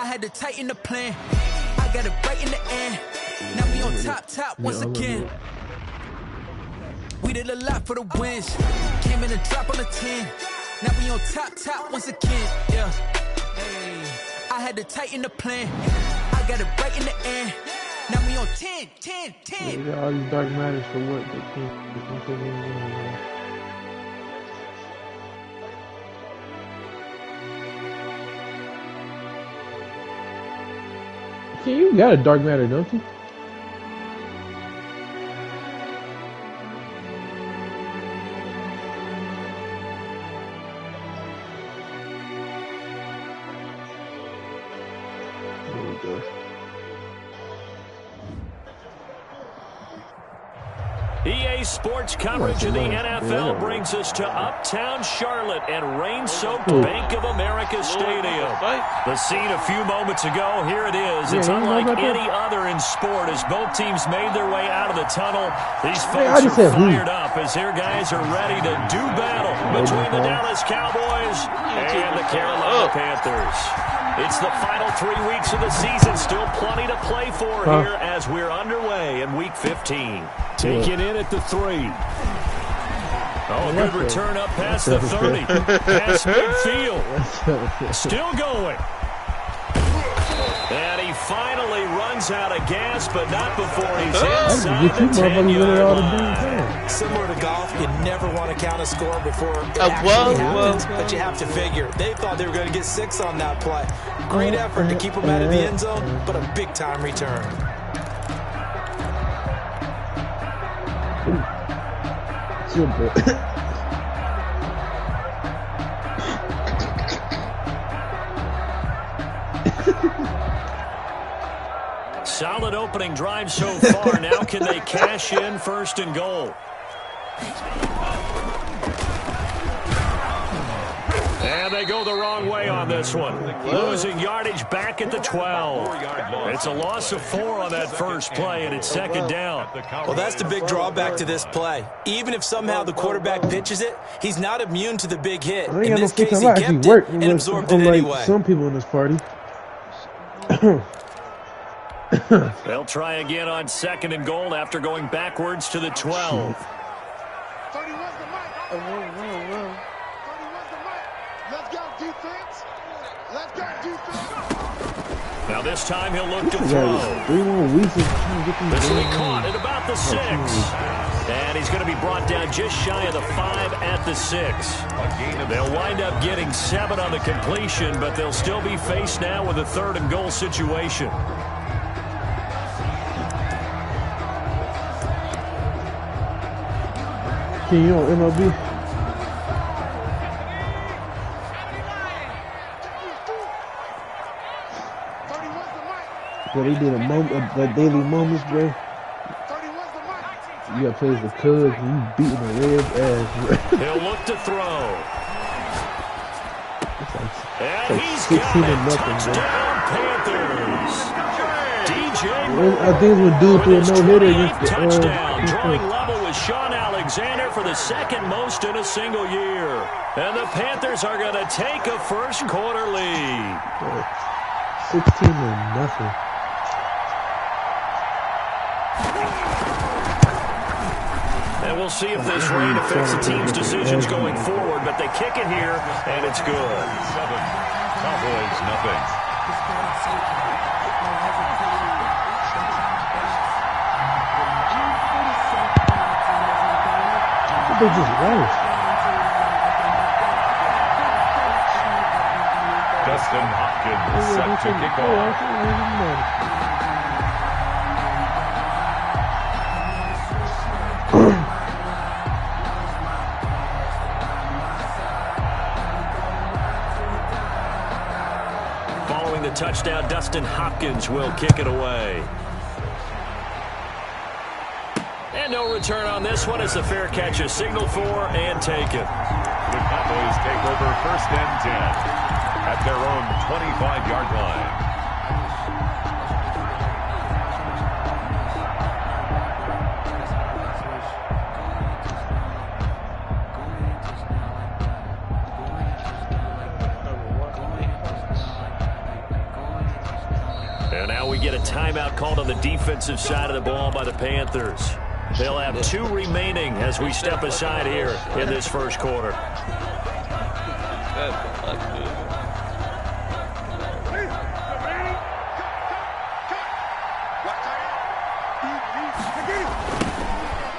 I had to tighten the plan. I got it right in the end. Now we on top once again. We did a lot for the wins. Came in a drop on the 10. Now we on top once again. Yeah. Hey. I had to tighten the plan. I got it right in the end. Now we on 10. Yeah, you got all these dark matters for what? They can't take anything. Yeah, you got a dark matter, don't you? There we go. EA Sports coverage of the NFL brings us to Uptown Charlotte and rain-soaked Bank of America Stadium. The scene a few moments ago, here it is. It's unlike any other in sport as both teams made their way out of the tunnel. These folks are fired up as their guys are ready to do battle between the Dallas Cowboys and the Carolina Panthers. It's the final 3 weeks of the season. Still plenty to play for here as we're underway in Week 15. Taken in at the 3. Oh, a good return up past the 30. Past midfield. Still going. And he finally runs out of gas, but not before he's inside the 10-yard line. Similar to golf, you never want to count a score before it actually happens, but you have to figure. They thought they were going to get 6 on that play. Great effort to keep them out of the end zone, but a big-time return. Solid opening drive so far. Now can they cash in 1st and goal? And they go the wrong way on this one. Losing yardage back at the 12. It's a loss of 4 on that first play, and it's 2nd down. Well, that's the big drawback to this play. Even if somehow the quarterback pitches it, he's not immune to the big hit. In this case, he kept it and absorbed it anyway. Some people in this party. They'll try again on 2nd and goal after going backwards to the 12. 31's the mic. Oh, whoa. 31's the mic. Let's go, defense. Let's go, defense. Now this time he'll look to throw. 3 more weeks. This will be caught at about the 6. And he's going to be brought down just shy of the 5 at the 6. They'll wind up getting 7 on the completion, but they'll still be faced now with a 3rd and goal situation. Can you on MLB? Bro, they did a daily moments, bro. You got plays with Cubs and you beating the red ass, bro. He'll look to throw. It's like 16 to nothing, bro. I think we'll do through a no-hitter against the touchdown. Drawing level with Sean Alexander for the 2nd most in a single year. And the Panthers are going to take a first quarter lead. 16 to nothing. And we'll see if this rain affects the team's decisions going forward, but they kick it here, and it's good. 7, Cowboys nothing. They just lost. Dustin Hopkins set to kick off. Following the touchdown, Dustin Hopkins will kick it away. And no return on this one as the fair catch is signaled for and taken. The Cowboys take over 1st and 10 at their own 25-yard line. And now we get a timeout called on the defensive side of the ball by the Panthers. They'll have 2 remaining as we step aside here in this first quarter.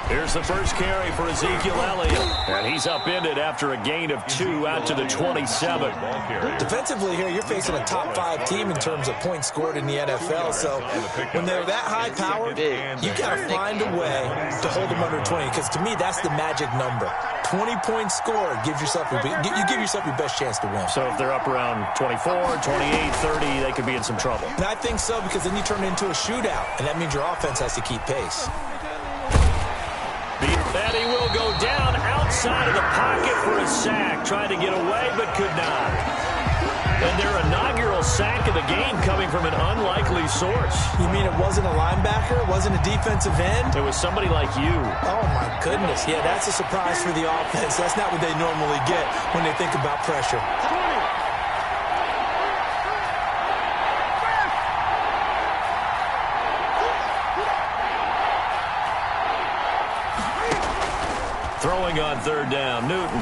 Here's the first carry for Ezekiel Elliott. And he's upended after a gain of 2 out to the 27. Defensively here, you're facing a top 5 team in terms of points scored in the NFL. So when they're that high-powered, you got to find a way to hold them under 20. Because to me, that's the magic number. 20 points scored gives yourself you give yourself your best chance to win. So if they're up around 24, 28, 30, they could be in some trouble. And I think so, because then you turn it into a shootout, and that means your offense has to keep pace. And he will go down outside of the pocket for a sack. Tried to get away, but could not. And their inaugural sack of the game coming from an unlikely source. You mean it wasn't a linebacker? It wasn't a defensive end? It was somebody like you. Oh, my goodness. Yeah, that's a surprise for the offense. That's not what they normally get when they think about pressure. Throwing on third down, Newton.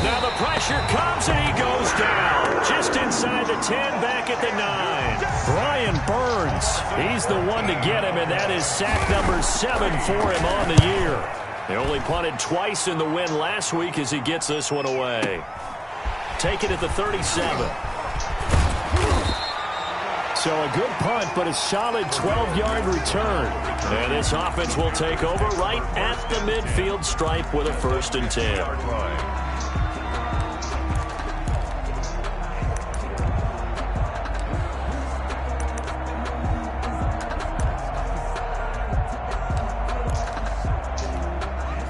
Now the pressure comes and he goes down. Just inside the 10, back at the 9. Brian Burns, he's the one to get him, and that is sack number 7 for him on the year. They only punted twice in the win last week as he gets this one away. Take it at the 37. So a good punt, but a solid 12-yard return. And this offense will take over right at the midfield stripe with a 1st and 10.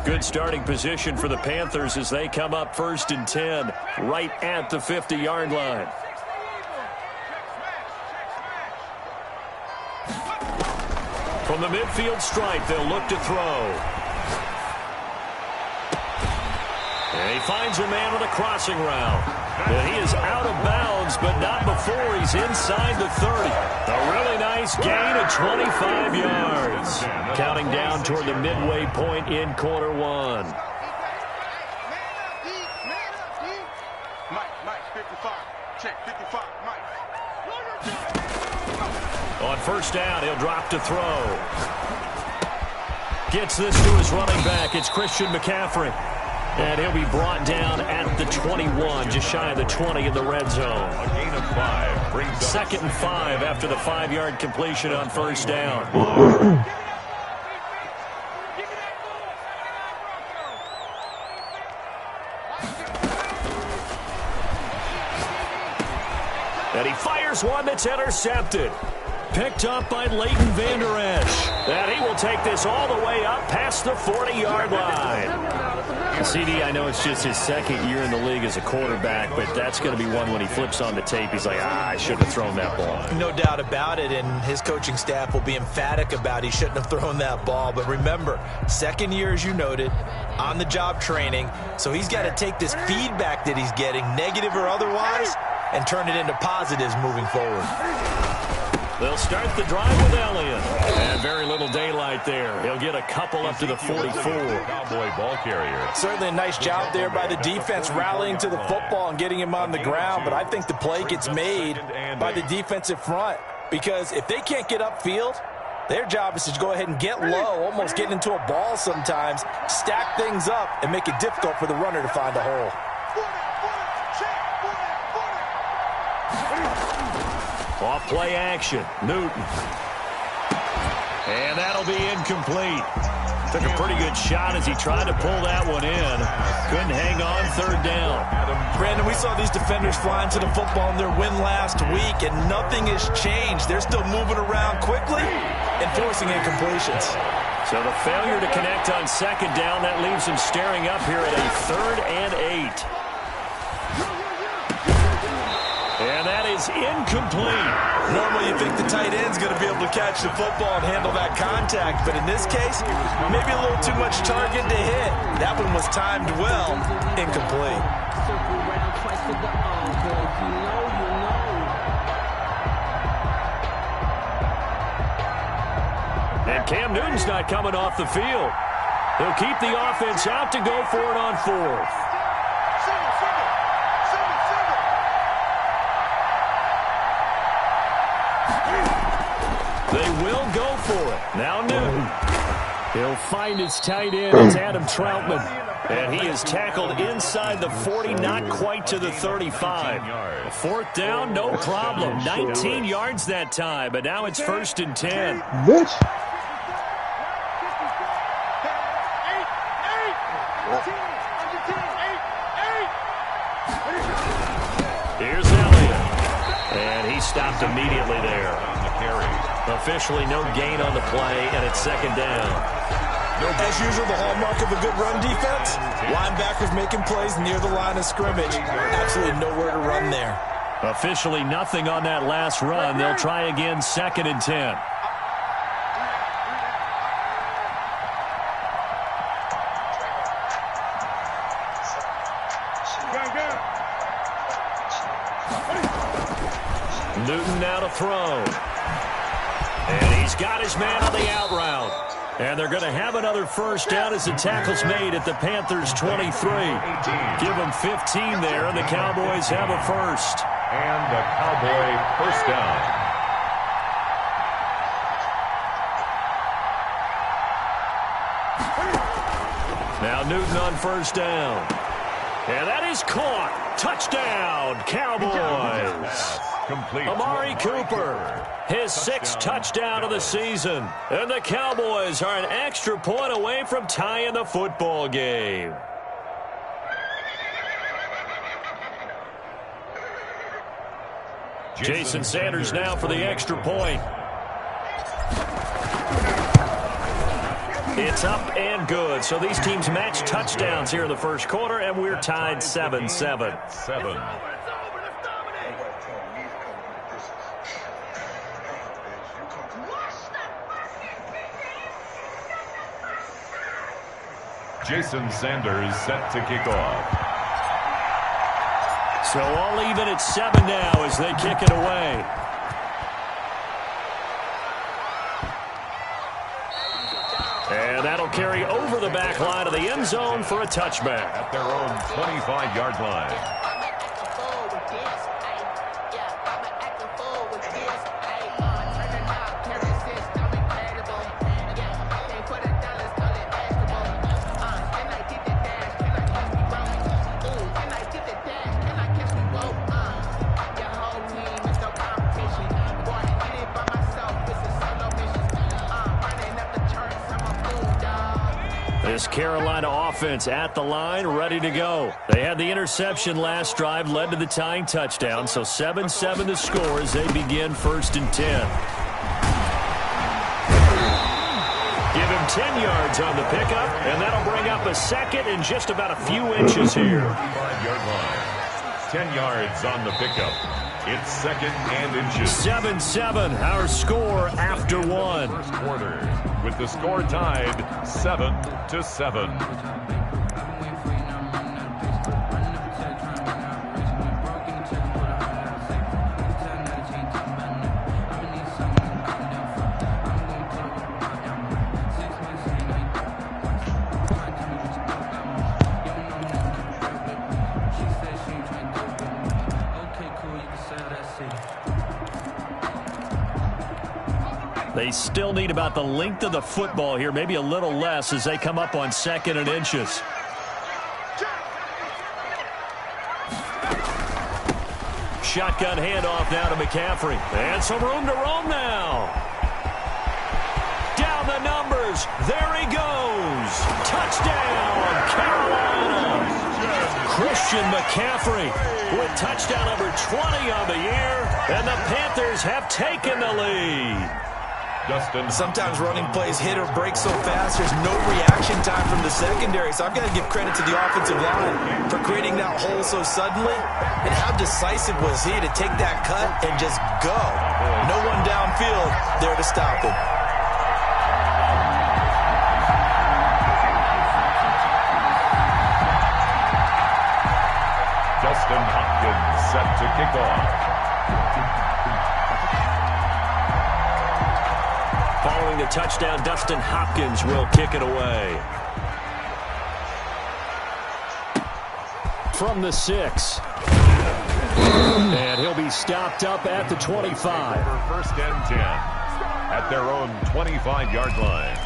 Good starting position for the Panthers as they come up 1st and 10 right at the 50-yard line. From the midfield stripe, they'll look to throw. And he finds a man on a crossing route. And he is out of bounds, but not before he's inside the 30. A really nice gain of 25 yards. Counting down toward the midway point in quarter 1. Mike, 55. Check, 55, Mike. On 1st down, he'll drop to throw. Gets this to his running back. It's Christian McCaffrey. And he'll be brought down at the 21, just shy of the 20 in the red zone. A gain of 5 brings up 2nd and 5 after the 5-yard completion on 1st down. And he fires one that's intercepted. Picked up by Leighton Vander Esch. And he will take this all the way up past the 40-yard line. CD, I know it's just his 2nd year in the league as a quarterback, but that's going to be one when he flips on the tape. He's like, I shouldn't have thrown that ball. No doubt about it, and his coaching staff will be emphatic about he shouldn't have thrown that ball. But remember, 2nd year, as you noted, on-the-job training, so he's got to take this feedback that he's getting, negative or otherwise, and turn it into positives moving forward. They'll start the drive with Elliott. And very little daylight there. He'll get a couple up to the 44. Cowboy ball carrier. Certainly a nice job there by the defense rallying to the football and getting him on the ground. But I think the play gets made by the defensive front. Because if they can't get upfield, their job is to go ahead and get low, almost get into a ball sometimes, stack things up, and make it difficult for the runner to find a hole. Off play action, Newton. And that'll be incomplete. Took a pretty good shot as he tried to pull that one in. Couldn't hang on 3rd down. Brandon, we saw these defenders flying to the football in their win last week, and nothing has changed. They're still moving around quickly and forcing incompletions. So the failure to connect on 2nd down, that leaves him staring up here at a 3rd and 8. And that is incomplete. Normally you think the tight end's going to be able to catch the football and handle that contact, but in this case, maybe a little too much target to hit. That one was timed well, incomplete. Cam Newton's not coming off the field. He'll keep the offense out to go for it on fourth. They will go for it. Now Newton. He'll find his tight end. It's Adam Troutman. And he is tackled inside the 40, not quite to the 35. Fourth down, no problem. 19 yards that time, but now it's 1st and 10. Bitch. Here's Elliott. And he stopped immediately there. Officially no gain on the play, and it's 2nd down. As usual, the hallmark of a good run defense, linebackers making plays near the line of scrimmage. Absolutely nowhere to run there. Officially nothing on that last run. They'll try again, 2nd and 10. Newton now to throw. And he's got his man on the out route. And they're going to have another first down as the tackle's made at the Panthers' 23. Give them 15 there, and the Cowboys have a first. And the Cowboy first down. Now Newton on first down. And that is caught. Touchdown, Cowboys. Complete. Amari Cooper, his 6th touchdown of the season. And the Cowboys are an extra point away from tying the football game. Jason Sanders now for the extra point. It's up and good. So these teams match touchdowns here in the first quarter, and we're tied 7-7. Jason Sanders set to kick off. So all even at 7 now as they kick it away. And that'll carry over the back line of the end zone for a touchback. At their own 25-yard line. This Carolina offense at the line, ready to go. They had the interception last drive, led to the tying touchdown, so 7-7 the score as they begin 1st and 10. Give him 10 yards on the pickup, and that'll bring up a 2nd and just about a few inches here. 5-yard line. 10 yards on the pickup. It's 2nd and inches. 7-7, our score after one. First quarter, with the score tied 7-7. They still need about the length of the football here, maybe a little less as they come up on 2nd and inches. Shotgun handoff now to McCaffrey. And some room to roam now. Down the numbers. There he goes. Touchdown, Carolina. Christian McCaffrey with touchdown number 20 on the year. And the Panthers have taken the lead. Sometimes running plays hit or break so fast, there's no reaction time from the secondary. So I've got to give credit to the offensive line for creating that hole so suddenly. And how decisive was he to take that cut and just go? No one downfield there to stop him. Justin Hopkins set to kick off. Following throwing the touchdown. Dustin Hopkins will kick it away. From the 6. And he'll be stopped up at the 25. First and 10 at their own 25-yard line.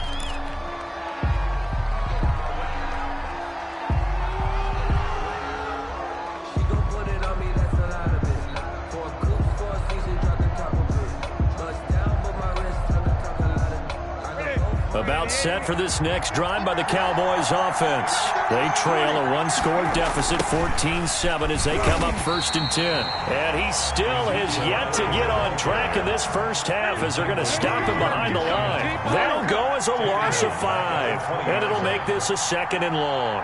About set for this next drive by the Cowboys offense. They trail a one-score deficit, 14-7, as they come up first and 10. And he still has yet to get on track in this first half as they're going to stop him behind the line. That'll go as a loss of 5, and it'll make this a 2nd and long.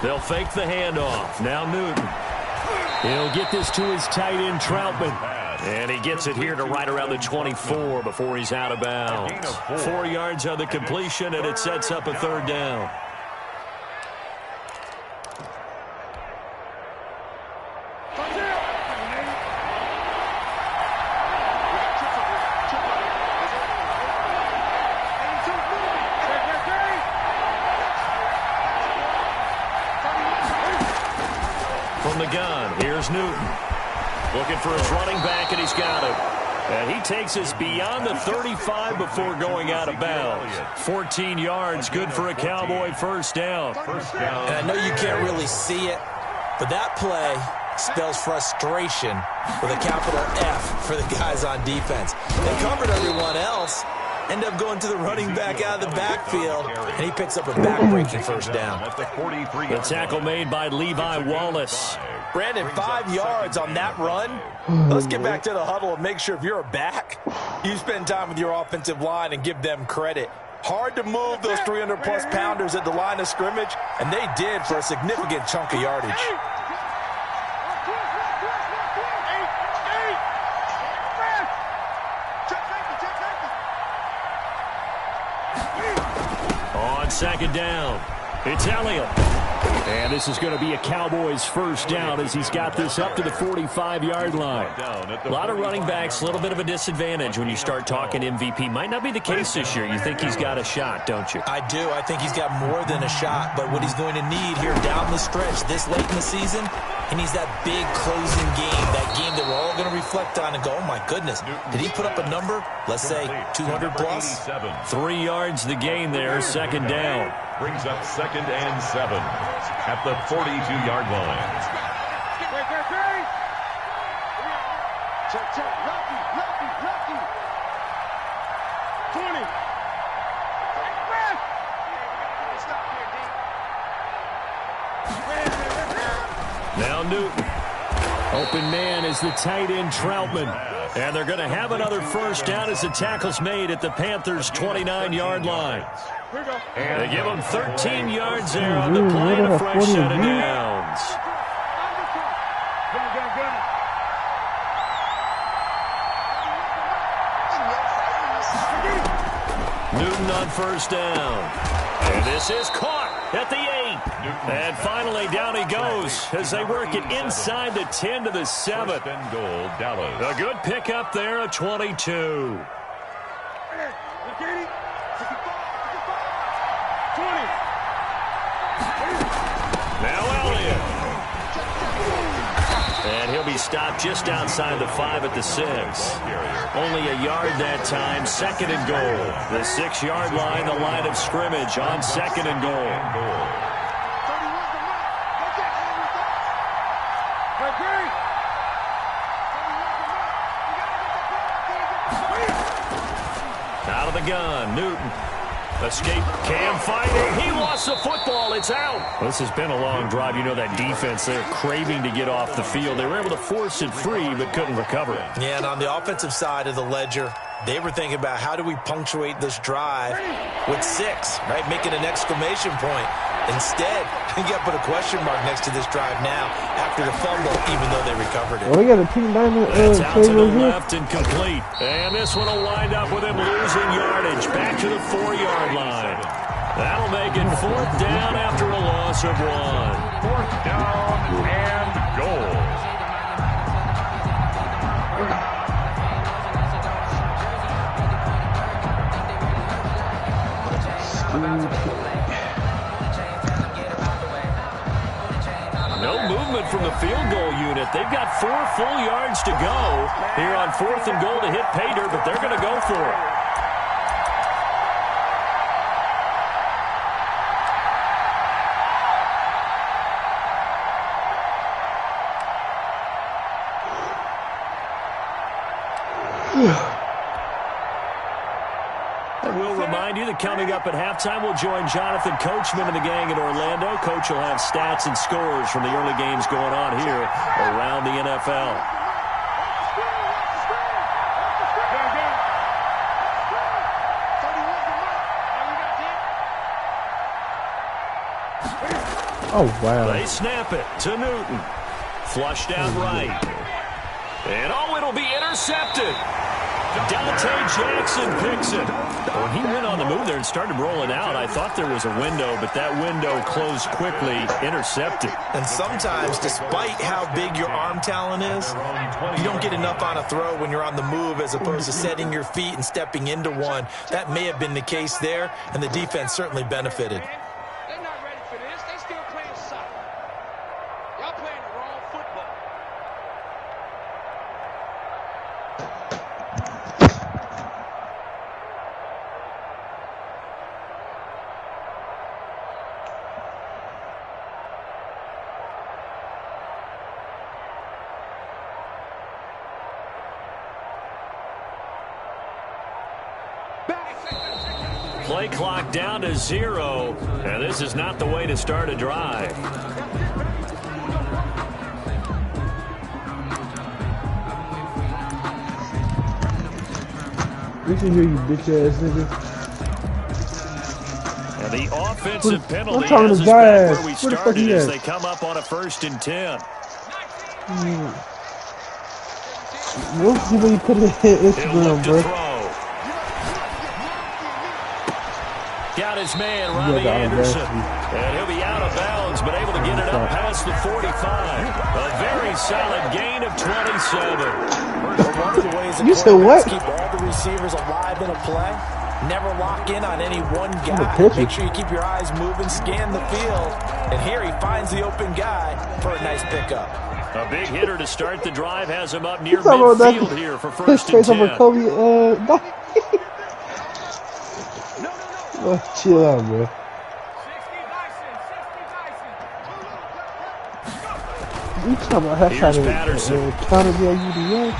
They'll fake the handoff. Now Newton. He'll get this to his tight end, Troutman. And he gets it here to right around the 24 before he's out of bounds. 4 yards on the completion, and it sets up a 3rd down. From the gun, here's Newton. Looking for his running back, and he's got him. And he takes us beyond the 35 before going out of bounds. 14 yards, good for a Cowboy first down. And I know you can't really see it, but that play spells frustration with a capital F for the guys on defense. They covered everyone else, end up going to the running back out of the backfield, and he picks up a back-breaking first down. The tackle made by Levi Wallace. Brandon, 5 yards on that run. Let's get back to the huddle and make sure if you're a back, you spend time with your offensive line and give them credit. Hard to move those 300-plus pounders at the line of scrimmage, and they did for a significant chunk of yardage. On 2nd down, it's Elliott. And this is going to be a Cowboys first down as he's got this up to the 45-yard line. A lot of running backs, a little bit of a disadvantage when you start talking MVP. Might not be the case this year. You think he's got a shot, don't you? I do. I think he's got more than a shot. But what he's going to need here down the stretch this late in the season, he needs that big closing game, that game that we're all going to reflect on and go, oh, my goodness, did he put up a number, let's say, 200-plus? 3 yards the gain there, 2nd down. Brings up 2nd and 7 at the 42-yard line. Check. Lucky. 20. Now Newton. Open man is the tight end, Troutman. And they're going to have another first down as the tackle's made at the Panthers' 29-yard line. And they give them 13 yards there on the play and a fresh set of downs. Newton on first down. And this is caught at the 8. And finally down he goes as they work it inside the 10 to the 7. And goal, Dallas. A good pickup there, a 22. Now Elliott. And he'll be stopped just outside the 5 at the 6. Only a yard that time, 2nd and goal. The 6-yard line, the line of scrimmage on 2nd and goal. Out of the gun, Newton. Escape, Cam fighting. He lost the football. It's out. Well, this has been a long drive. You know that defense, they're craving to get off the field. They were able to force it free, but couldn't recover it. Yeah, and on the offensive side of the ledger, they were thinking about how do we punctuate this drive with 6, right? Making an exclamation point. Instead, you got to put a question mark next to this drive now after the fumble, even though they recovered it. Well, they got a team down That's out to the left and complete. And this one will wind up with him losing yardage back to the 4-yard line. That'll make it 4th down after a loss of 1. 4th down and goal. field goal unit. They've got 4 full yards to go here on 4th and goal to hit pay dirt, but they're going to go for it. And we'll remind you that coming up at halftime, we'll join Jonathan Coachman and the gang in Orlando. Coach will have stats and scores from the early games going on here around the NFL. Oh, wow. They snap it to Newton. Flushed out right. And it'll be intercepted. Dante Jackson picks it. When he went on the move there and started rolling out, I thought there was a window, but that window closed quickly, intercepted. And sometimes, despite how big your arm talent is, you don't get enough on a throw when you're on the move as opposed to setting your feet and stepping into one. That may have been the case there, and the defense certainly benefited. They're not ready for this. They still playing soccer. Y'all playing the wrong football. Play clock down to 0, and this is not the way to start a drive. We can hear you, bitch-ass nigga. And the offensive penalty I'm talking has to us back Jazz. where we Where the fuck started he as at? they come up on a 1st and 10. We'll see when you put it in He'll Instagram, look to bro. throw. Got his man, Yeah, Robbie the Anderson. audacity. And he'll be out of bounds, but able to get it up past the 45. A very solid gain of 27. One of the ways that You said what? keep all the receivers alive in a play, never lock in on any one a guy. pitcher. Make sure you keep your eyes moving, scan the field. And here he finds the open guy for a nice pickup. A big hitter to start the drive has him up near talking about that- midfield here for His 1st and face 10. over Kobe, oh, chill out, bro. You talking about her Here's trying to Patterson. counter the UDA?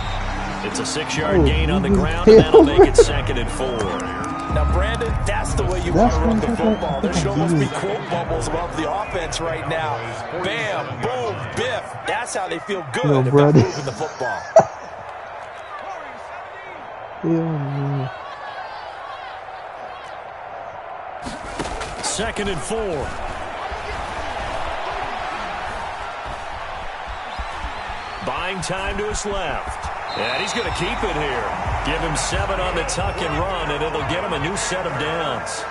It's a 6-yard Oh, gain on the you ground, just and that'll make it hit 2nd and 4. Now, Brandon, that's the way you That's want to run the what I'm football. There should talking almost be about. quote bubbles above the offense right now. Bam, boom, biff. That's how they feel good Yo, about Brandon. moving the football. Yeah, 2nd and 4. Buying time to his left. And he's going to keep it here. Give him 7 on the tuck and run, and it'll get him a new set of downs.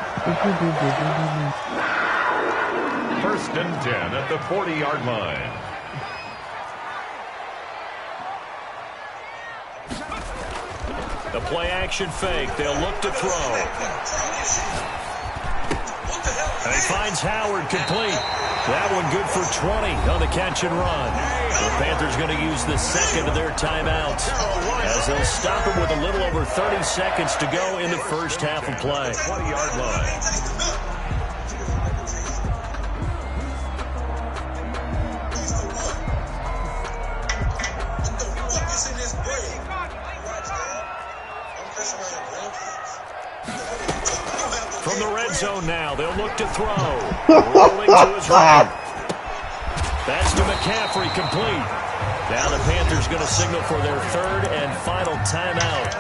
1st and 10 at the 40-yard line. The play-action fake. They'll look to throw. And he finds Howard complete. That one good for 20 on the catch and run. The Panthers going to use the 2nd of their timeouts as they'll stop him with a little over 30 seconds to go in the first half of play. 20-yard line. From the red zone now, they'll look to throw. Rolling to his right. That's to McCaffrey, complete. Now the Panthers going to signal for their 3rd and final timeout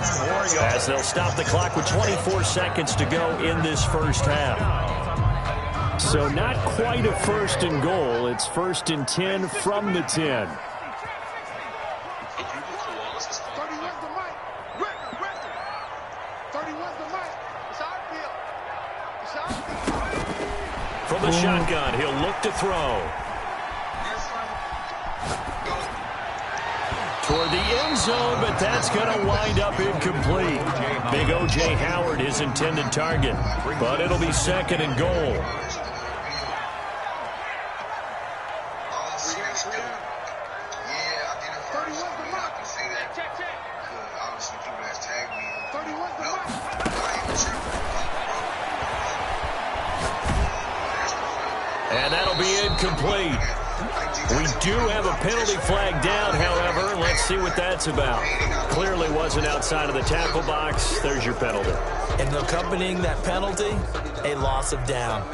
as they'll stop the clock with 24 seconds to go in this first half. So not quite a 1st and goal. It's 1st and 10 from the 10. 31's the mic. Record. 31's the mic. It's our field. It's our field. From the shotgun, he'll look to throw. Toward the end zone, but that's going to wind up incomplete. Big O.J. Howard, his intended target, but it'll be 2nd and goal. incomplete. We do have a penalty flag down, however. Let's see what that's about. Clearly wasn't outside of the tackle box. There's your penalty. And accompanying that penalty, a loss of down.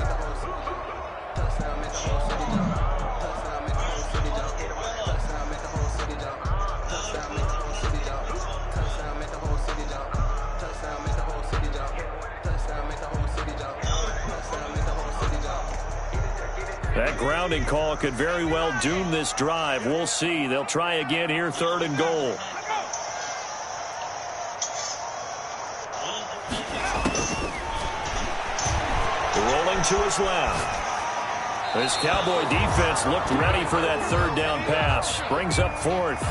That grounding call could very well doom this drive. We'll see. They'll try again here, 3rd and goal. Rolling to his left. This Cowboy defense looked ready for that 3rd down pass. Brings up 4th.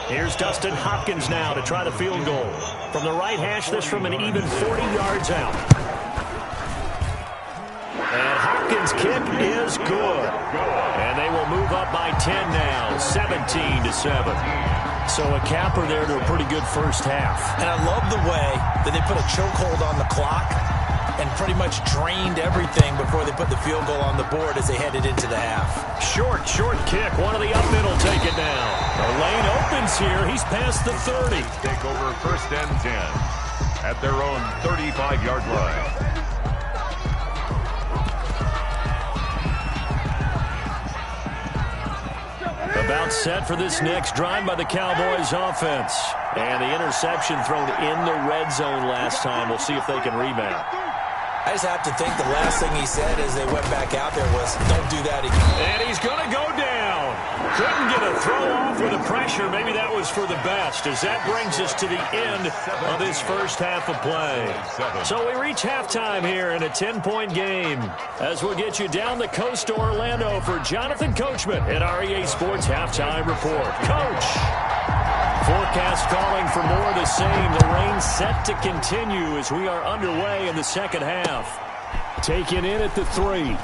Here's Dustin Hopkins now to try the field goal. From the right hash, this from an even 40 yards out. And Hopkins' kick is good. And they will move up by 10 now, 17-7. So a capper there to a pretty good first half. And I love the way that they put a chokehold on the clock and pretty much drained everything before they put the field goal on the board as they headed into the half. Short kick. One of the up mid will take it down. The lane opens here. He's past the 30. Take over 1st and 10 at their own 35-yard line. About set for this next drive by the Cowboys offense. And the interception thrown in the red zone last time. We'll see if they can rebound. I just have to think the last thing he said as they went back out there was, don't do that again. And he's going to go down. Couldn't get a throw off with the pressure. Maybe that was for the best, as that brings us to the end of this first half of play. So we reach halftime here in a 10-point game, as we'll get you down the coast to Orlando for Jonathan Coachman at REA Sports Halftime Report. Coach! Forecast calling for more of the same. The rain set to continue as we are underway in the second half. Taken in at the 3.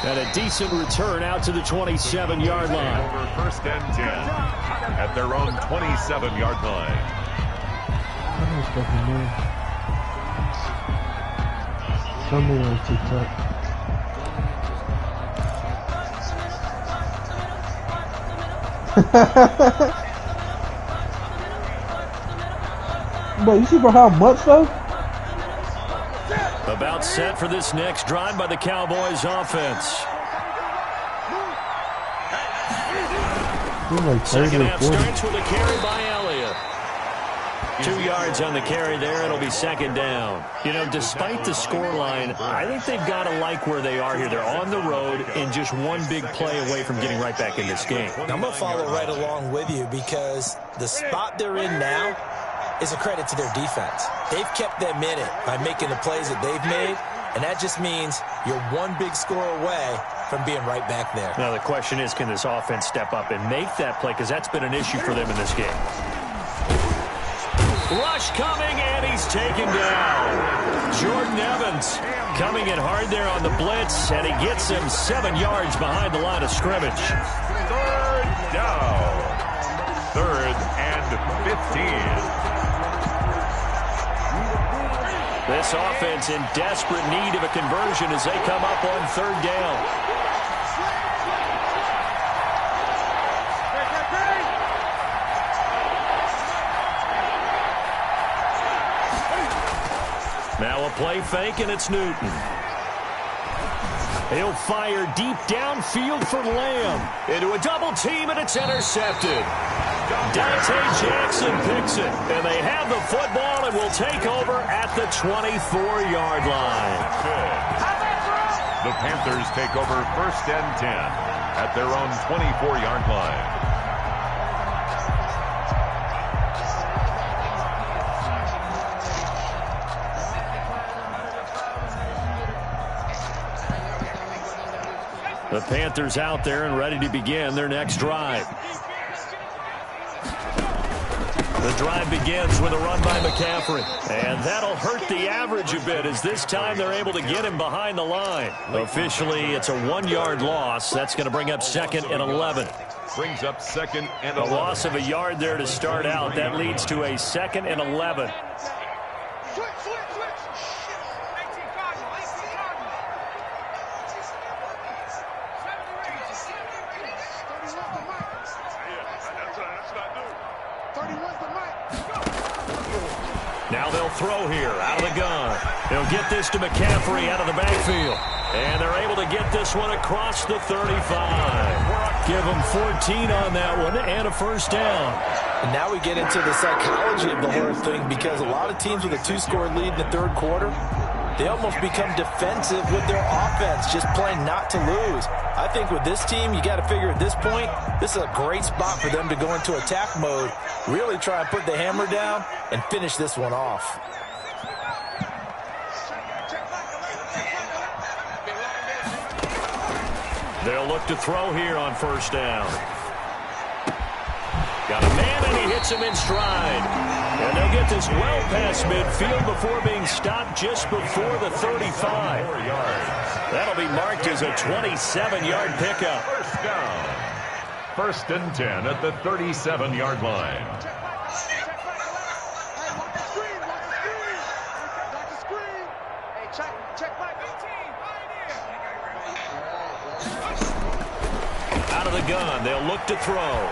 And a decent return out to the 27-yard line. Over 1st and 10 at their own 27-yard line. Somebody on TikTok. But you see for how much though? About set for this next drive by the Cowboys offense. Second half starts with a carry by Elliott. 2 yards on the carry there. It'll be 2nd down. You know, despite the scoreline, I think they've got to like where they are here. They're on the road and just one big play away from getting right back in this game. I'm going to follow right along with you because the spot they're in now is a credit to their defense. They've kept them in it by making the plays that they've made, and that just means you're one big score away from being right back there. Now the question is, can this offense step up and make that play? Because that's been an issue for them in this game. Rush coming, and he's taken down. Jordan Evans coming in hard there on the blitz, and he gets him 7 yards behind the line of scrimmage. 3rd down. 3rd and 15. This offense in desperate need of a conversion as they come up on 3rd down. Now a play fake, and it's Newton. He'll fire deep downfield for Lamb. Into a double team, and it's intercepted. Dante Jackson picks it, and they have the football and will take over at the 24-yard line. The Panthers take over 1st and 10 at their own 24-yard line. The Panthers out there and ready to begin their next drive. The drive begins with a run by McCaffrey. And that'll hurt the average a bit as this time they're able to get him behind the line. Officially, it's a 1-yard loss. That's going to bring up 2nd and 11. Brings up 2nd and 11. A loss of a yard there to start out. That leads to a 2nd and 11. Now they'll throw here out of the gun. They'll get this to McCaffrey out of the backfield. And they're able to get this one across the 35. Give them 14 on that one and a first down. And now we get into the psychology of the whole thing, because a lot of teams with a 2-score lead in the third quarter, they almost become defensive with their offense, just playing not to lose. I think with this team, you got to figure at this point, this is a great spot for them to go into attack mode, really try and put the hammer down and finish this one off. They'll look to throw here on first down. Got a man, and he hits him in stride. And they'll get this well past midfield before being stopped just before the 35. That'll be marked as a 27-yard pickup. First down. 1st and 10 at the 37-yard line. Out of the gun, they'll look to throw.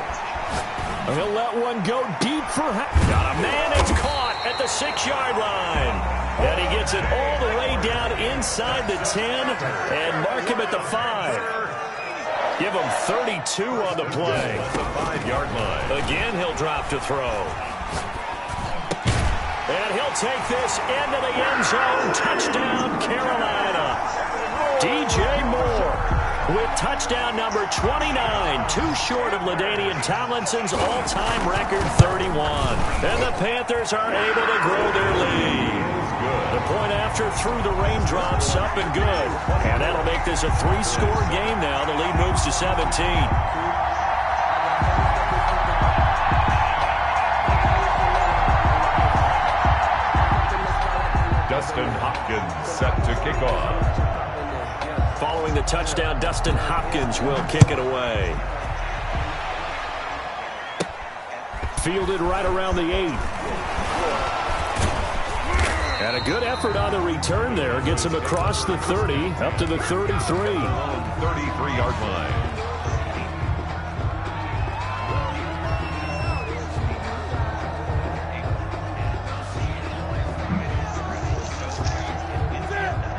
He'll let one go deep for... Got a man, it's caught at the 6-yard line. And he gets it all the way down inside the 10 and mark him at the 5. Give him 32 on the play. The 5-yard line. Again, he'll drop to throw. And he'll take this into the end zone. Touchdown, Carolina. DJ Moore with touchdown number 29, too short of LaDainian Tomlinson's all-time record 31. And the Panthers are able to grow their lead. The point after through the raindrops, up and good. And that'll make this a 3-score game now. The lead moves to 17. Dustin Hopkins set to kick off. Following the touchdown, Dustin Hopkins will kick it away. Fielded right around the 8. And a good effort on the return there. Gets him across the 30, up to the 33. 33-yard line.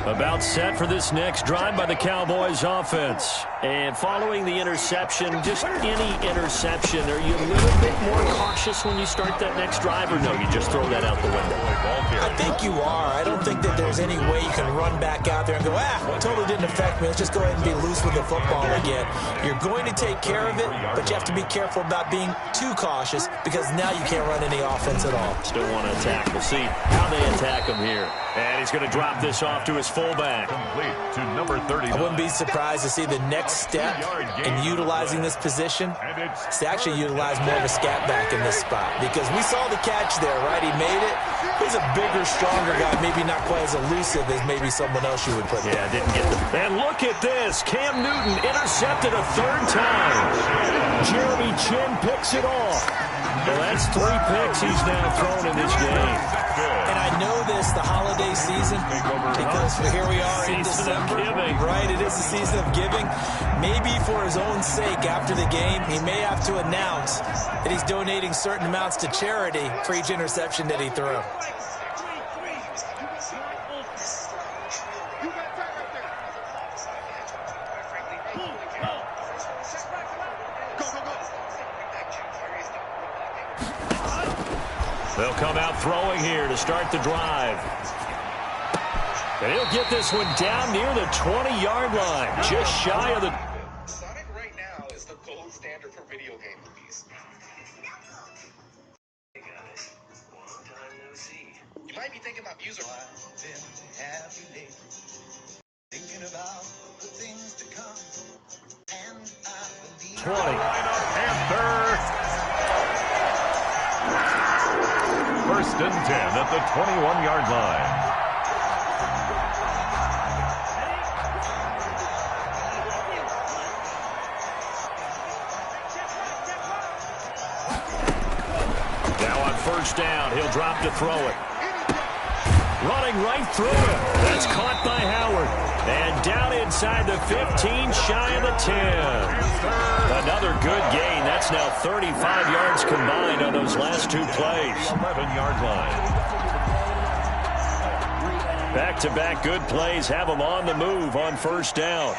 About set for this next drive by the Cowboys offense. And following the interception, just any interception, are you a little bit more cautious when you start that next drive, or no, you just throw that out the window? I think you are. I don't think that there's any way you can run back out there and go, totally didn't affect me. Let's just go ahead and be loose with the football again. You're going to take care of it, but you have to be careful about being too cautious, because now you can't run any offense at all. Still want to attack. We'll see how they attack him here. And he's going to drop this off to his fullback. Complete to number 30. I wouldn't be surprised to see the next step in utilizing this position is to actually utilize more of a scat back in this spot, because we saw the catch there, right? He made it. He's a bigger, stronger guy, maybe not quite as elusive as maybe someone else you would put there. Yeah, didn't get them. And look at this. Cam Newton intercepted a 3rd time. Jeremy Chin picks it off. Well, that's 3 picks he's now thrown in this game. And I know this, the holiday season, because here we are in December, right? It is the season of giving. Maybe for his own sake, after the game, he may have to announce that he's donating certain amounts to charity for each interception that he threw. They'll come out throwing here to start the drive. And he'll get this one down near the 20-yard line, just shy of the... Sonic right now is the gold standard for video game movies. Hey guys, long time no see. You might be thinking about music. I've been happy lately, thinking about the things to come, and I believe... 20. Panther. 1st and 10 at the 21-yard line. Now on 1st down, he'll drop to throw it. Running right through it. That's caught by Howard. And down inside the 15, shy of the 10. Another good gain. That's now 35 yards combined on those last 2 plays. 11-yard line. Back-to-back good plays have them on the move on first down.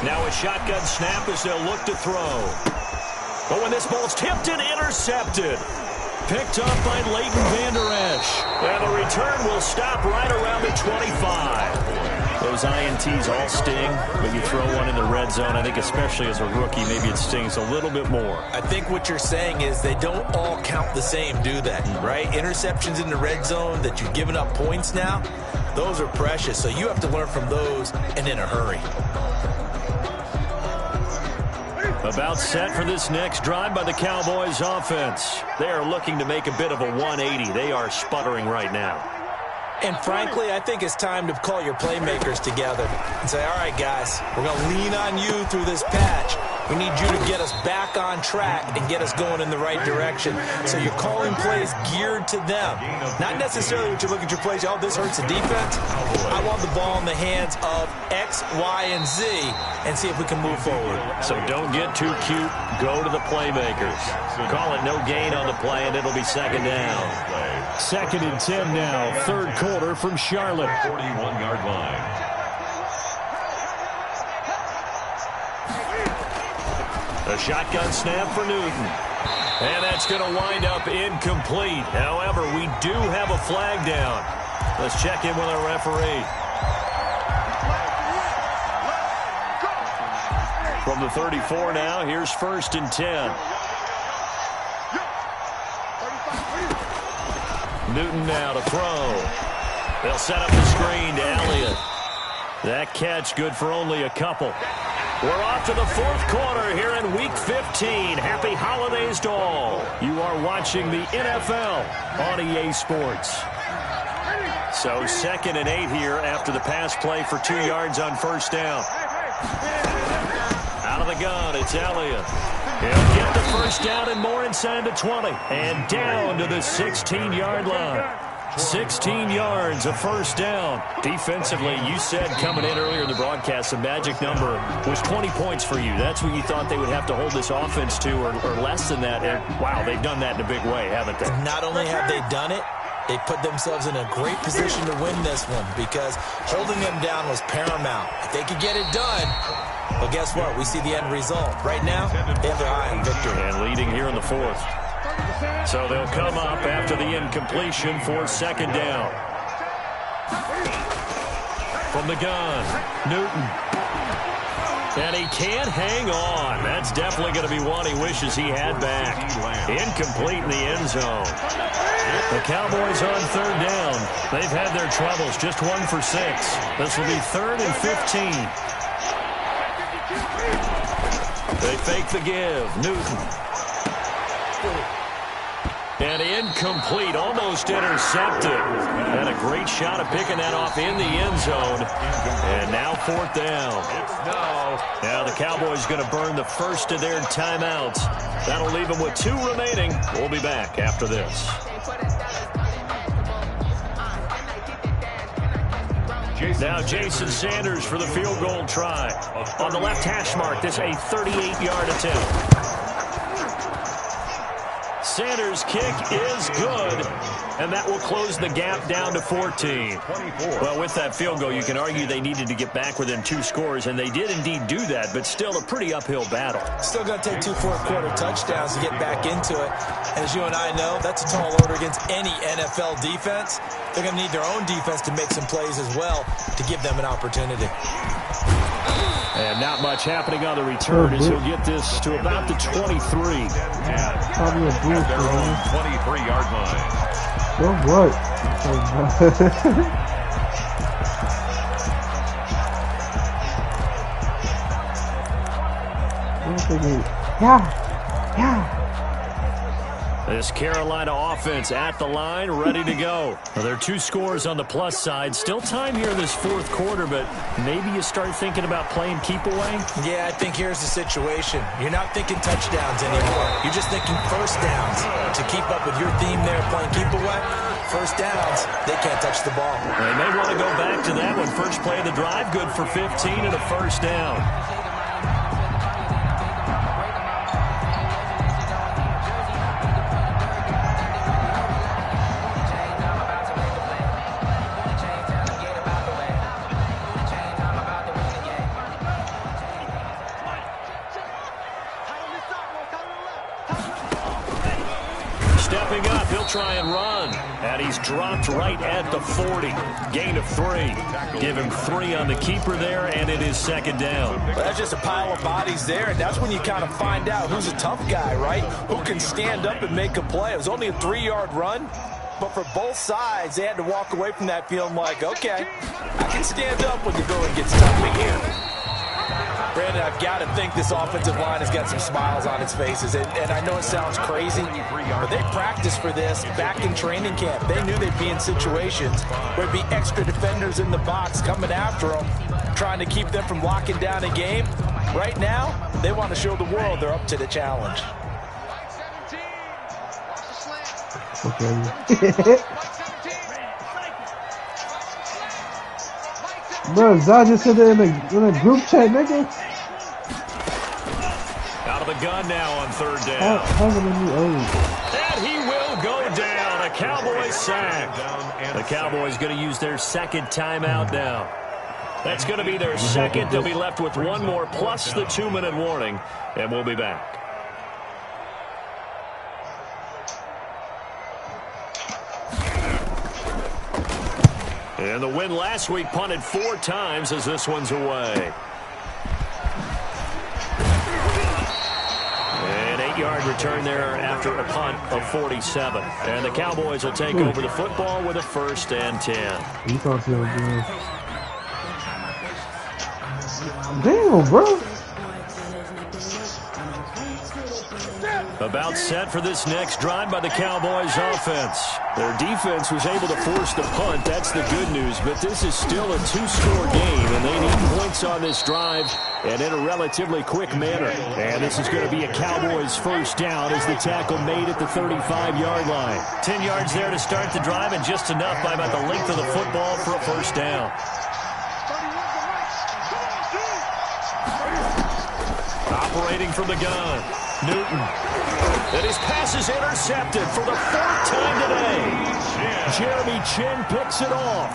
Now a shotgun snap as they'll look to throw. But when this ball's tipped and intercepted. Picked up by Leighton Vander Esch. And the return will stop right around the 25. Those INTs all sting, but you throw one in the red zone, I think especially as a rookie, maybe it stings a little bit more. I think what you're saying is they don't all count the same, do they? Right? Interceptions in the red zone that you've given up points now, those are precious. So you have to learn from those and in a hurry. About set for this next drive by the Cowboys offense. They are looking to make a bit of a 180. They are sputtering right now. And frankly, I think it's time to call your playmakers together and say, all right, guys, we're going to lean on you through this patch. We need you to get us back on track and get us going in the right direction. So you're calling plays geared to them. Not necessarily what you look at your plays, oh, this hurts the defense. I want the ball in the hands of X, Y, and Z and see if we can move forward. So don't get too cute. Go to the playmakers. Call it no gain on the play, and it'll be second down. 2nd and 10 now, third quarter from Charlotte. 41-yard line. A shotgun snap for Newton. And that's going to wind up incomplete. However, we do have a flag down. Let's check in with our referee. From the 34 now, here's 1st and 10. Newton now to throw. They'll set up the screen to Elliott. That catch good for only a couple. We're off to the 4th quarter here in Week 15. Happy holidays to all. You are watching the NFL on EA Sports. So 2nd and 8 here after the pass play for 2 yards on first down. Out of the gun, it's Elliott. He'll get the first down and more inside the 20. And down to the 16-yard line. 16 yards, a first down. Defensively, you said coming in earlier in the broadcast, the magic number was 20 points for you. That's what you thought they would have to hold this offense to, or less than that. And, wow, they've done that in a big way, haven't they? Not only have they done it, they put themselves in a great position to win this one because holding them down was paramount. If they could get it done, well, guess what? We see the end result. Right now, they have their eye on victory. And leading here in the 4th. So they'll come up after the incompletion for 2nd down. From the gun, Newton. And he can't hang on. That's definitely going to be one he wishes he had back. Incomplete in the end zone. The Cowboys on 3rd down. They've had their troubles, just 1 for 6. This will be 3rd and 15. They fake the give. Newton. And incomplete, almost intercepted. And a great shot of picking that off in the end zone. And now 4th down. Now the Cowboys going to burn the first of their timeouts. That'll leave them with 2 remaining. We'll be back after this. Now Jason Sanders for the field goal try. On the left hash mark, this a 38-yard attempt. Sanders' kick is good, and that will close the gap down to 14. Well, with that field goal, you can argue they needed to get back within 2 scores, and they did indeed do that, but still a pretty uphill battle. Still going to take 2 fourth-quarter touchdowns to get back into it. And as you and I know, that's a tall order against any NFL defense. They're going to need their own defense to make some plays as well to give them an opportunity. And not much happening on the return as he'll get this to about the 23. Probably a boost, Their own 23-yard line. So what? Yeah. This Carolina offense at the line, ready to go. Well, there are 2 scores on the plus side. Still time here in this 4th quarter, but maybe you start thinking about playing keep away? Yeah, I think here's the situation. You're not thinking touchdowns anymore. You're just thinking first downs to keep up with your theme there, playing keep away. First downs, they can't touch the ball. They may want to go back to that one. First play of the drive, good for 15 and a first down. Stepping up, he'll try and run. And he's dropped right at the 40. Gain of 3. Give him 3 on the keeper there, and it is second down. Well, that's just a pile of bodies there, and that's when you kind of find out who's a tough guy, right? Who can stand up and make a play. It was only a 3-yard run, but for both sides, they had to walk away from that feeling like, okay, I can stand up when the going gets tough again. Brandon, I've got to think this offensive line has got some smiles on its faces. And I know it sounds crazy, but they practiced for this back in training camp. They knew they'd be in situations where there'd be extra defenders in the box coming after them, trying to keep them from locking down a game. Right now, they want to show the world they're up to the challenge. Okay. Bro, Zah just said that in a group chat, nigga. Out of the gun now on third down. And he will go down. A Cowboys sack. The Cowboys going to use their second timeout now. That's going to be their second. They'll be left with one more plus the 2-minute warning, and we'll be back. And the win last week punted 4 times as this one's away. An 8-yard return there after a punt of 47. And the Cowboys will take over the football with a 1st and 10. You thought you were doing. Damn, bro. About set for this next drive by the Cowboys offense. Their defense was able to force the punt. That's the good news. But this is still a 2-score game, and they need points on this drive and in a relatively quick manner. And this is going to be a Cowboys first down as the tackle made at the 35-yard line. 10 yards there to start the drive, and just enough by about the length of the football for a first down. Operating from the gun, Newton. And his pass is intercepted for the 4th time today. Jeremy Chin picks it off.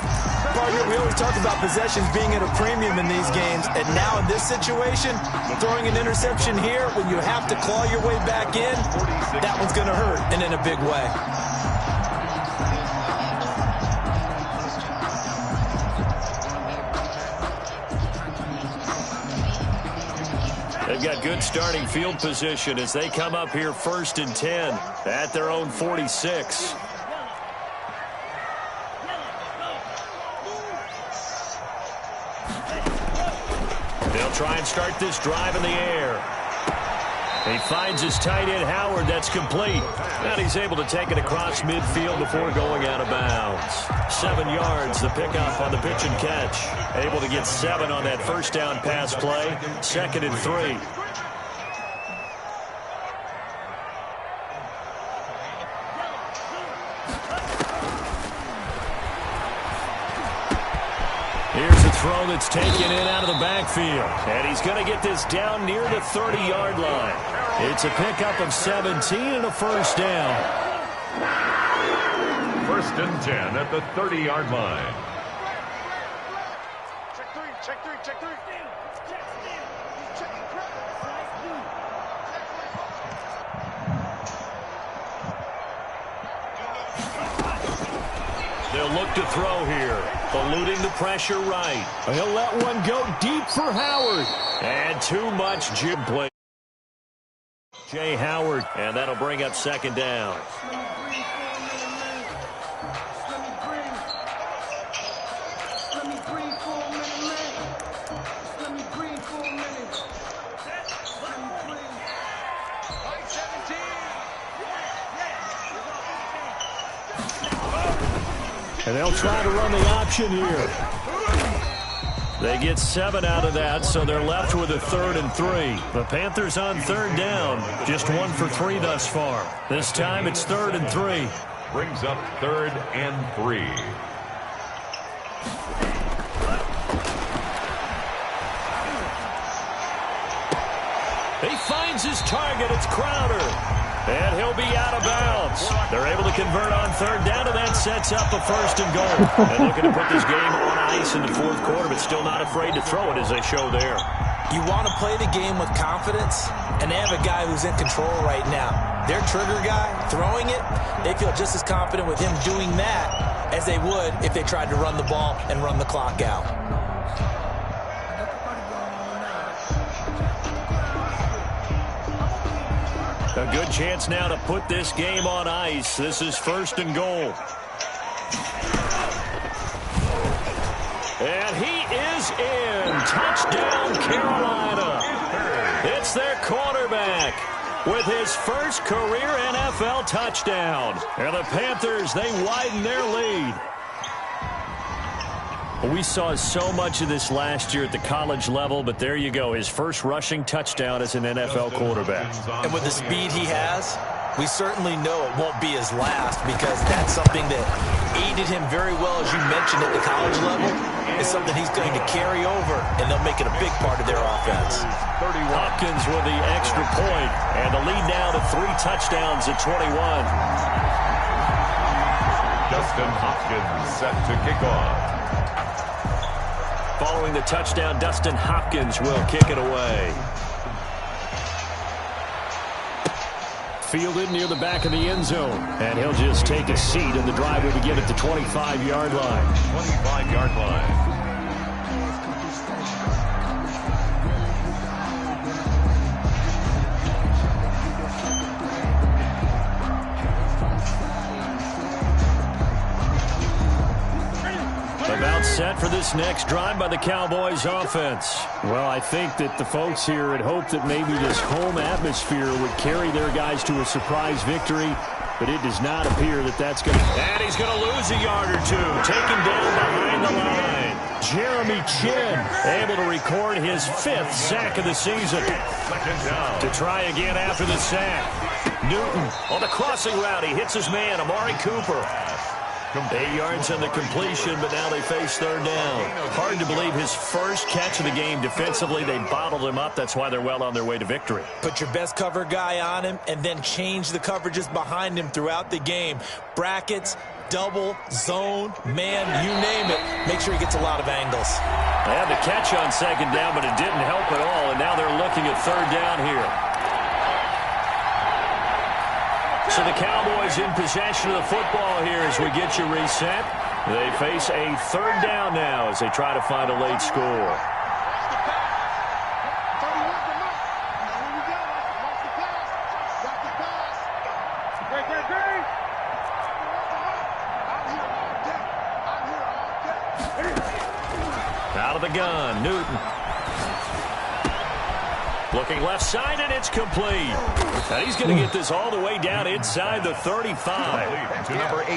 Partner, we always talk about possessions being at a premium in these games, and now in this situation, throwing an interception here when you have to claw your way back in, that one's going to hurt, and in a big way. They've got good starting field position as they come up here 1st and 10 at their own 46. They'll try and start this drive in the air. He finds his tight end Howard. That's complete. And he's able to take it across midfield before going out of bounds. 7 yards, the pickup on the pitch and catch. Able to get 7 on that first down pass play. 2nd and 3. Here's a throw that's taken in out of the backfield. And he's going to get this down near the 30-yard line. It's a pickup of 17 and a first down. 1st and 10 at the 30-yard line. Check 3, check 3, check 3. They'll look to throw here. Eluding the pressure right. He'll let one go deep for Howard. And too much jib play. Jay Howard, and that'll bring up 2nd down. And they'll try to run the option here. They get 7 out of that, so they're left with a 3rd and 3. The Panthers on 3rd down, just 1 for 3 thus far. This time it's 3rd and 3. Brings up 3rd and 3. He finds his target. It's Crowder. And he'll be out of bounds. They're able to convert on 3rd down, and that sets up a 1st and goal. And looking to put this game on ice in the 4th quarter, but still not afraid to throw it as they show there. You want to play the game with confidence, and they have a guy who's in control right now. Their trigger guy, throwing it, they feel just as confident with him doing that as they would if they tried to run the ball and run the clock out. A good chance now to put this game on ice. This is 1st and goal. And he is in. Touchdown, Carolina. It's their quarterback with his first career NFL touchdown. And the Panthers, they widen their lead. We saw so much of this last year at the college level, but there you go, his first rushing touchdown as an NFL quarterback. And with the speed he has, we certainly know it won't be his last, because that's something that aided him very well, as you mentioned, at the college level. It's something he's going to carry over, and they'll make it a big part of their offense. Hopkins with the extra point, and the lead now to 3 touchdowns at 21. Justin Hopkins set to kick off. Following the touchdown, Dustin Hopkins will kick it away. Fielded near the back of the end zone. And he'll just take a seat, and the drive will begin at the 25-yard line. 25-yard line. About set for this next drive by the Cowboys offense. Well, I think that the folks here had hoped that maybe this home atmosphere would carry their guys to a surprise victory, but it does not appear that that's going to... And he's going to lose a yard or two. Taken down behind the line. Jeremy Chin able to record his 5th sack of the season. To try again after the sack. Newton on the crossing route. He hits his man, Amari Cooper. 8 yards on the completion, but now they face 3rd down. Hard to believe his first catch of the game defensively. They bottled him up. That's why they're well on their way to victory. Put your best cover guy on him and then change the coverages behind him throughout the game. Brackets, double, zone, man, you name it. Make sure he gets a lot of angles. They had the catch on 2nd down, but it didn't help at all, and now they're looking at 3rd down here. So the Cowboys in possession of the football here as we get you reset. They face a 3rd down now as they try to find a late score. Out of the gun, Newton. Looking left side, and it's complete. Now he's going to get this all the way down inside the 35.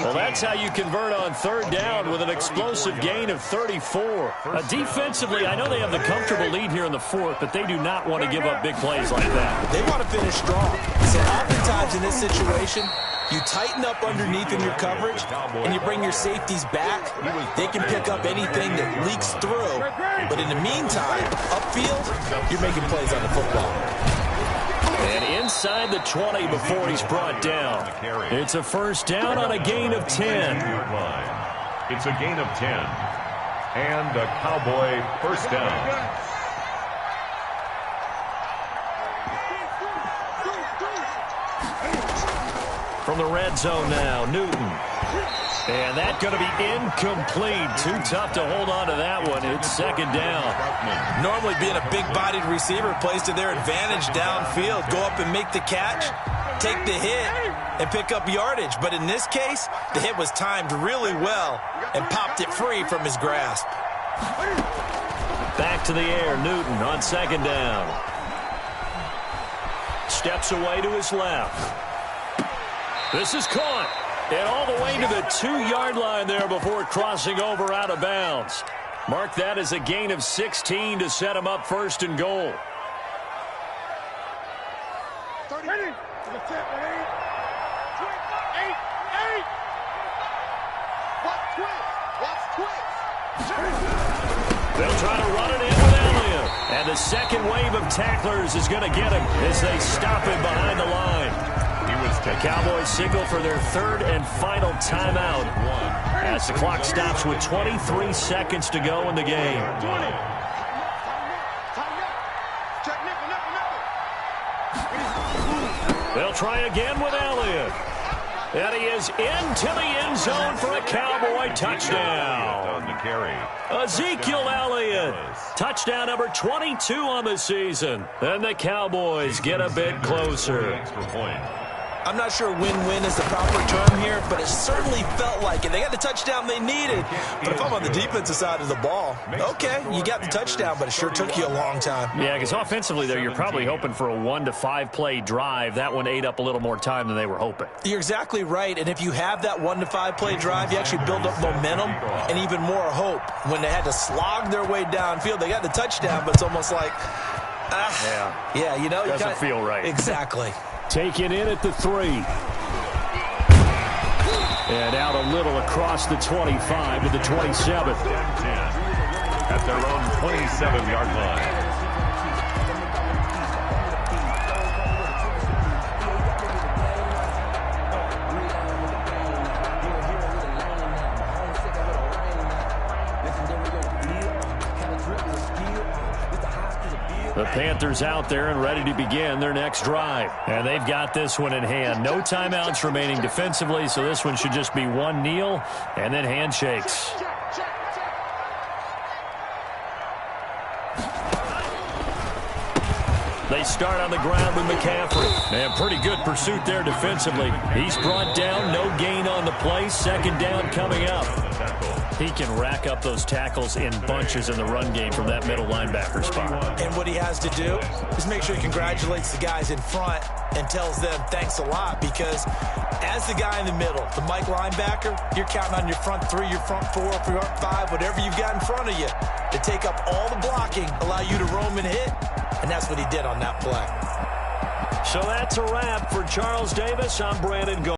Well, that's how you convert on 3rd down with an explosive gain of 34. Defensively, I know they have the comfortable lead here in the 4th, but they do not want to give up big plays like that. They want to finish strong. So oftentimes in this situation, you tighten up underneath in your coverage, and you bring your safeties back. They can pick up anything that leaks through. But in the meantime, upfield, you're making plays on the football. And inside the 20 before he's brought down. It's a 1st down on a gain of 10. It's a gain of 10. And a Cowboy 1st down. From the red zone now, Newton. And that's going to be incomplete. Too tough to hold on to that one. It's 2nd down. Normally being a big-bodied receiver plays to their advantage downfield. Go up and make the catch, take the hit, and pick up yardage. But in this case, the hit was timed really well and popped it free from his grasp. Back to the air, Newton on 2nd down. Steps away to his left. This is caught. And all the way to the 2-yard line there before crossing over out of bounds. Mark that as a gain of 16 to set him up first and goal. 30. Ready. Watch twist. They'll try to run it in with Elliott. And the second wave of tacklers is going to get him as they stop him behind the line. The Cowboys signal for their third and final timeout as the clock stops with 23 seconds to go in the game. They'll try again with Elliott. And he is into the end zone for a Cowboy touchdown. On the carry. Ezekiel Elliott. Touchdown number 22 on the season. And the Cowboys get a bit closer. Extra point. I'm not sure win-win is the proper term here, but it certainly felt like it. They got the touchdown they needed. But if I'm on the defensive side of the ball, okay, you got the touchdown, but it sure took you a long time. Yeah, because offensively there, you're probably hoping for a 1 to 5 play drive. That one ate up a little more time than they were hoping. You're exactly right, and if you have that 1 to 5 play drive, you actually build up momentum and even more hope. When they had to slog their way downfield, they got the touchdown, but it's almost like, yeah, you know. Doesn't feel right. Exactly. Taken in at the 3. And out a little across the 25 to the 27. 10-10 at their own 27-yard line. The Panthers out there and ready to begin their next drive. And they've got this one in hand. No timeouts remaining defensively, so this one should just be one kneel and then handshakes. They start on the ground with McCaffrey. And pretty good pursuit there defensively. He's brought down, no gain on the play. Second down coming up. He can rack up those tackles in bunches in the run game from that middle linebacker spot. And what he has to do is make sure he congratulates the guys in front and tells them thanks a lot, because as the guy in the middle, the Mike linebacker, you're counting on your front 3, your front 4, your front 5, whatever you've got in front of you to take up all the blocking, allow you to roam and hit, and that's what he did on that play. So that's a wrap for Charles Davis. I'm Brandon Gold.